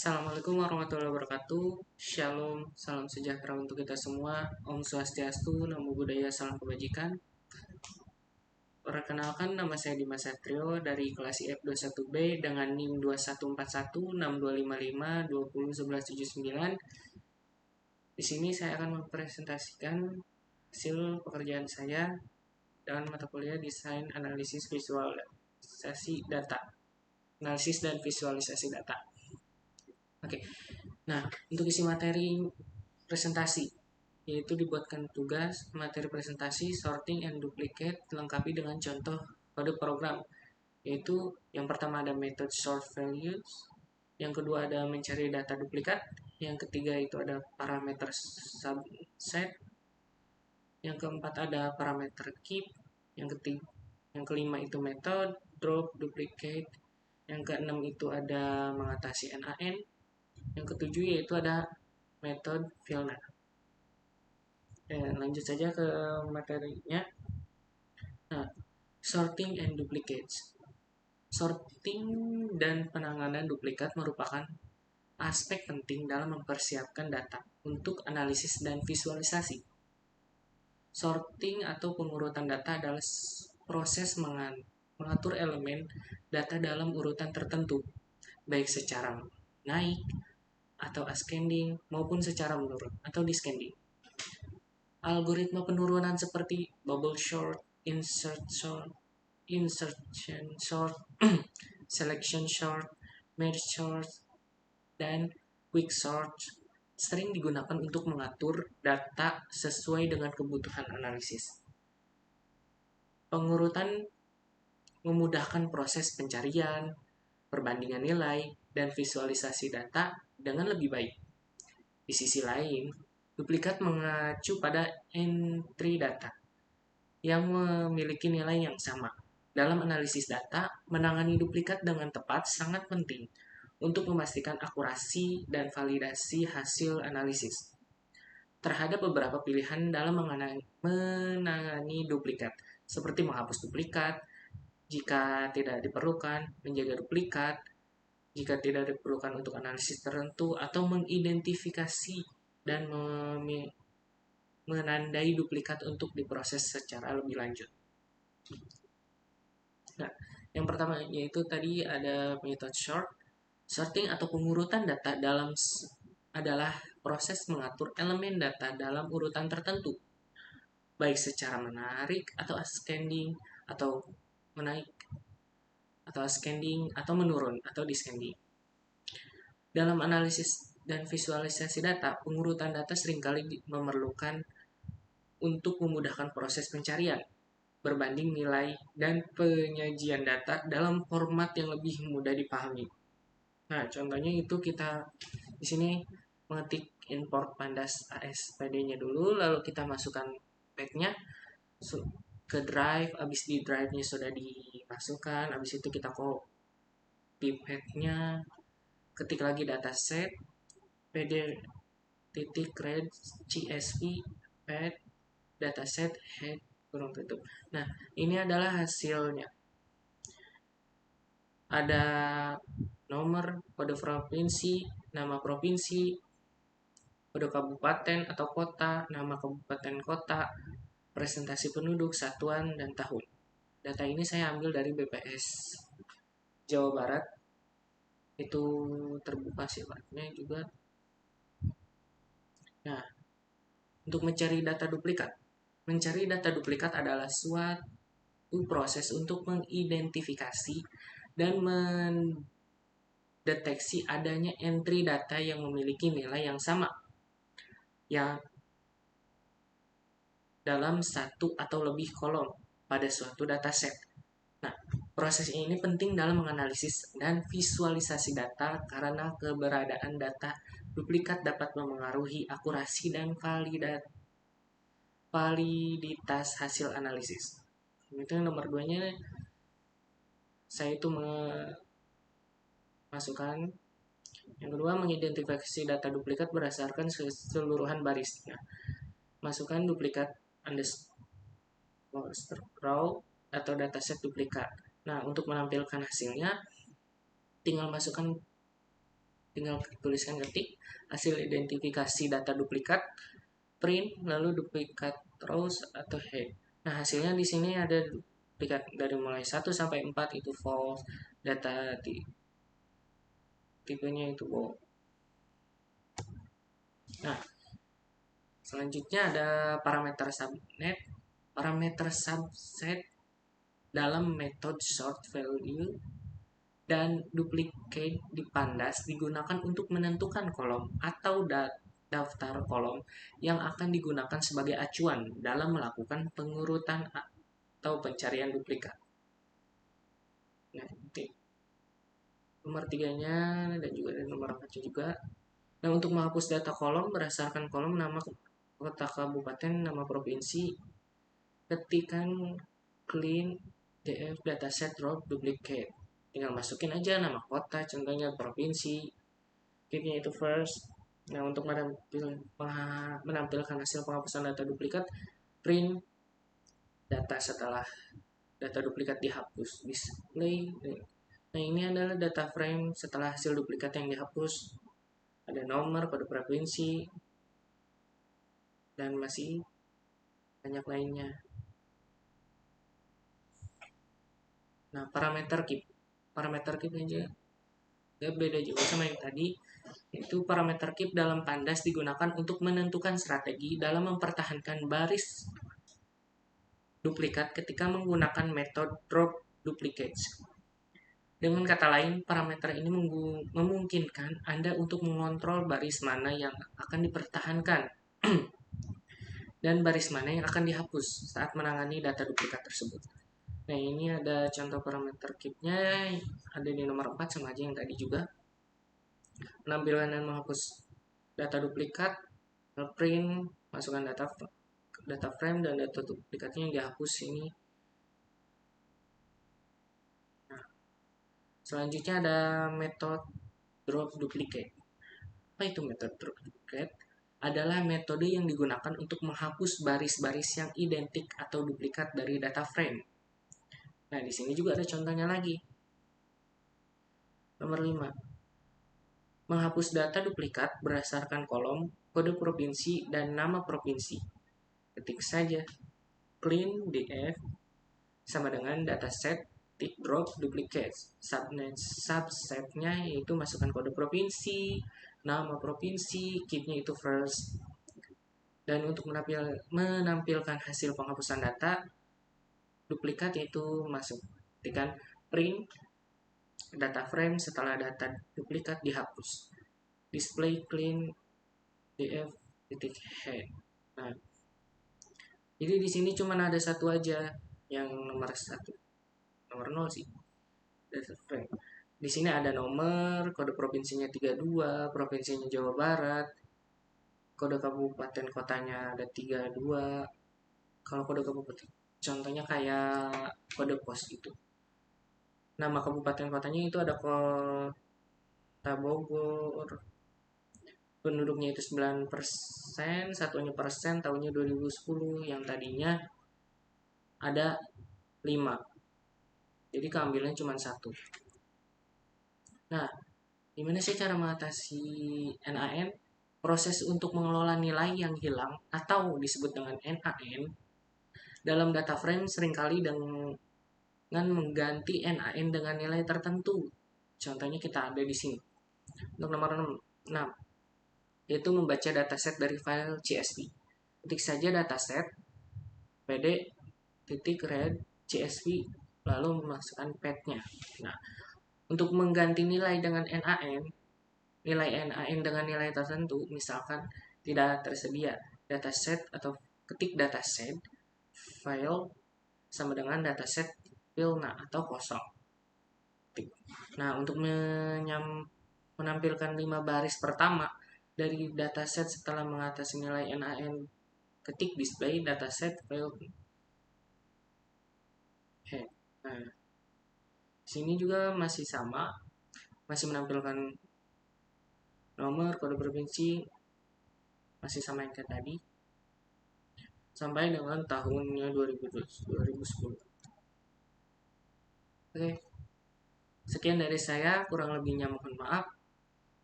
Assalamualaikum warahmatullahi wabarakatuh. Shalom, salam sejahtera untuk kita semua. Om Swastiastu, Namo Buddhaya, salam kebajikan. Perkenalkan, nama saya Dimas Satrio dari kelas IF21B dengan NIM 21416255201179. Di sini saya akan mempresentasikan hasil pekerjaan saya dengan mata kuliah Desain Analisis Visualisasi Data. Analisis dan Visualisasi Data. Oke. Nah, untuk isi materi presentasi yaitu dibuatkan tugas materi presentasi sorting and duplicate dilengkapi dengan contoh kode program, yaitu yang pertama ada method sort values, yang kedua ada mencari data duplikat, yang ketiga itu ada parameter subset, yang keempat ada parameter keep, yang kelima itu method drop duplicate, yang keenam itu ada mengatasi NaN, yang ketujuh yaitu ada metode Vilna. Lanjut saja ke materinya. Nah, sorting and duplicates. Sorting dan penanganan duplikat merupakan aspek penting dalam mempersiapkan data untuk analisis dan visualisasi. Sorting atau pengurutan data adalah proses mengatur elemen data dalam urutan tertentu, baik secara naik atau ascending maupun secara menurun atau descending. Algoritma penurunan seperti bubble sort, insertion sort, selection sort, merge sort, dan quick sort sering digunakan untuk mengatur data sesuai dengan kebutuhan analisis. Pengurutan memudahkan proses pencarian, perbandingan nilai, dan visualisasi data dengan lebih baik. Di sisi lain, duplikat mengacu pada entry data yang memiliki nilai yang sama. Dalam analisis data, menangani duplikat dengan tepat sangat penting untuk memastikan akurasi dan validasi hasil analisis. Terhadap beberapa pilihan dalam menangani duplikat, seperti menghapus duplikat jika tidak diperlukan, menjaga duplikat jika tidak diperlukan untuk analisis tertentu, atau mengidentifikasi dan menandai duplikat untuk diproses secara lebih lanjut. Nah, yang pertama yaitu tadi ada method sorting atau pengurutan data adalah proses mengatur elemen data dalam urutan tertentu, baik secara menarik atau ascending atau menaik atau ascending atau menurun atau descending. Dalam analisis dan visualisasi data, pengurutan data seringkali memerlukan untuk memudahkan proses pencarian, berbanding nilai, dan penyajian data dalam format yang lebih mudah dipahami. Nah, contohnya itu kita di sini mengetik import pandas ASPD-nya dulu, lalu kita masukkan path-nya ke drive, habis di drive-nya sudah dimasukkan, habis itu kita copy path-nya, ketik lagi dataset pd titik read csv path dataset head kurung tutup. Nah, ini adalah hasilnya. Ada nomor, kode provinsi, nama provinsi, kode kabupaten atau kota, nama kabupaten kota, presentasi penduduk, satuan, dan tahun. Data ini saya ambil dari BPS Jawa Barat. Itu terbuka sifatnya juga. Nah, untuk mencari data duplikat. Mencari data duplikat adalah suatu proses untuk mengidentifikasi dan mendeteksi adanya entry data yang memiliki nilai yang sama yang dalam satu atau lebih kolom pada suatu dataset. Nah, proses ini penting dalam menganalisis dan visualisasi data karena keberadaan data duplikat dapat memengaruhi akurasi dan validitas hasil analisis. Itu yang nomor 2-nya, saya itu masukkan. Yang kedua, mengidentifikasi data duplikat berdasarkan keseluruhan baris. Nah, masukkan duplikat row atau dataset duplikat. Nah, untuk menampilkan hasilnya, tinggal masukkan tinggal tuliskan ketik hasil identifikasi data duplikat, print, lalu duplikat rows atau head. Nah, hasilnya di sini ada duplikat dari mulai 1 sampai 4 itu false, data tipenya itu bold. Nah, selanjutnya ada parameter subnet, parameter subset dalam metode sort value dan duplicate di pandas digunakan untuk menentukan kolom atau daftar kolom yang akan digunakan sebagai acuan dalam melakukan pengurutan atau pencarian duplikat. Nah, nomor 3-nya dan juga ada nomor 4-nya juga. Nah, untuk menghapus data kolom berdasarkan kolom nama kota kabupaten, nama provinsi, ketikan clean df dataset drop duplicate. Tinggal masukin aja nama kota, contohnya provinsi, keepnya itu first. Nah, untuk menampilkan hasil penghapusan data duplikat, print data setelah data duplikat dihapus, display. Nah, ini adalah data frame setelah hasil duplikat yang dihapus. Ada nomor, kode provinsi, dan masih banyak lainnya. Nah, parameter keep aja ya beda juga sama yang tadi. Itu parameter keep dalam pandas digunakan untuk menentukan strategi dalam mempertahankan baris duplikat ketika menggunakan metode drop duplicates. Dengan kata lain, parameter ini memungkinkan Anda untuk mengontrol baris mana yang akan dipertahankan dan baris mana yang akan dihapus saat menangani data duplikat tersebut. Nah, ini ada contoh parameter keep-nya, ada di nomor 4 sama aja yang tadi juga. Penampilan dan menghapus data duplikat, print, masukkan data frame dan data duplikatnya yang dihapus ini. Nah, selanjutnya ada metode drop duplicate. Apa itu metode drop duplicate? Adalah metode yang digunakan untuk menghapus baris-baris yang identik atau duplikat dari data frame. Nah, di sini juga ada contohnya lagi. Nomor 5. Menghapus data duplikat berdasarkan kolom, kode provinsi, dan nama provinsi. Ketik saja clean df sama dengan dataset drop duplicate. Subsetnya yaitu masukkan kode provinsi, nama provinsi, keepnya itu first. Dan untuk menampilkan hasil penghapusan data duplikat yaitu masuk ketikkan print data frame setelah data duplikat dihapus, display clean df titik head. Nah, jadi di sini cuma ada satu aja yang nomor 1, nomor 0 sih data frame. Di sini ada nomor, kode provinsinya 32, provinsinya Jawa Barat, kode kabupaten kotanya ada 32. Kalau kode kabupaten contohnya kayak kode pos gitu. Nama kabupaten kotanya itu ada Kota Bogor, penduduknya itu 9%, satunya persen tahunnya 2010, yang tadinya ada 5. Jadi keambilnya cuma 1. Nah, gimana sih cara mengatasi NaN? Proses untuk mengelola nilai yang hilang atau disebut dengan NaN dalam data frame seringkali dengan mengganti NaN dengan nilai tertentu. Contohnya kita ada di sini. Untuk nomor 6, yaitu membaca dataset dari file CSV. Ketik saja dataset pd.read CSV lalu memasukkan path-nya. Nah, untuk mengganti nilai dengan NaN, nilai NaN dengan nilai tertentu, misalkan tidak tersedia dataset atau ketik dataset file sama dengan dataset filna atau kosong. Nah, untuk menampilkan 5 baris pertama dari dataset setelah mengatasi nilai NaN, ketik display dataset file head. Nah, sini juga masih sama, masih menampilkan nomor, kode provinsi, masih sama yang kayak tadi, sampai dengan tahunnya 2010. Oke, sekian dari saya, kurang lebihnya mohon maaf.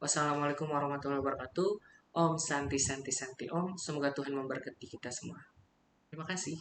Wassalamualaikum warahmatullahi wabarakatuh. Om Santi Santi Santi Om. Semoga Tuhan memberkati kita semua. Terima kasih.